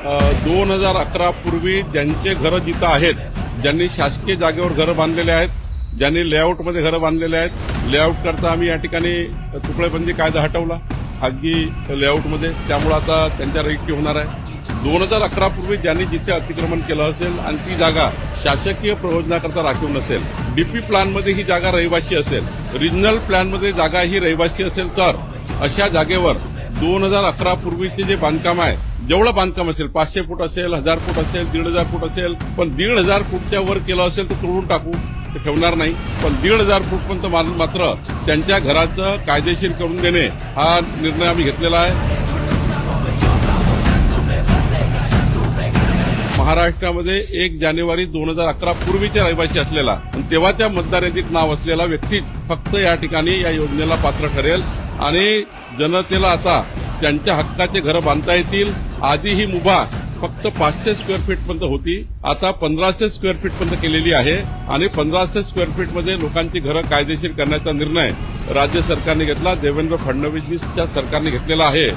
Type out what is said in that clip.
2011 पूर्वी ज्यांचे घरं जिथं आहेत, ज्यांनी शासकीय जागेवर घरं बांधलेले आहेत, ज्यांनी लेआउटमध्ये घरं बांधलेले आहेत, लेआउट करता आम्ही या ठिकाणी तुकडेबंदी कायदा हटवला खाजगी लेआउटमध्ये, त्यामुळे आता त्यांच्या रहिती होणार आहे. 2011 पूर्वी ज्यांनी जिथे अतिक्रमण केलं असेल आणि ती जागा शासकीय प्रयोजनाकरता राखीव नसेल, डीपी प्लॅनमध्ये ही जागा रहिवासी असेल, रिजनल प्लॅनमध्ये जागा ही रहिवासी असेल, तर अशा जागेवर 2011 पूर्वीचे जे बांधकाम आहे, जेवढं बांधकाम असेल 500 फूट असेल, 1000 फूट असेल, 1500 फूट असेल, पण 1500 फूटच्या वर केलं असेल तर तोडून टाकू, ते ठेवणार नाही. पण 1500 फूटपर्यंत मात्र त्यांच्या घराचं कायदेशीर करून देणे हा निर्णय आम्ही घेतलेला आहे. महाराष्ट्रामध्ये 1 जानेवारी 2011 पूर्वीचे रहिवासी असलेला आणि तेव्हा त्या मतदार यादीत नाव असलेला व्यक्ती फक्त या ठिकाणी या योजनेला पात्र ठरेल आणि जनतेला आता त्यांच्या हक्काचे घरं बांधता येतील. आधी ही मुभा फक्त 500 स्क्वेअर फीटपर्यंत होती, आता 1500 स्क्वेअर फीटपर्यंत केलेली आहे आणि 1500 स्क्वेअर फीटमध्ये लोकांची घरं कायदेशीर करण्याचा निर्णय राज्य सरकारने घेतला, देवेंद्र फडणवीसच्या सरकारने घेतलेला आहे.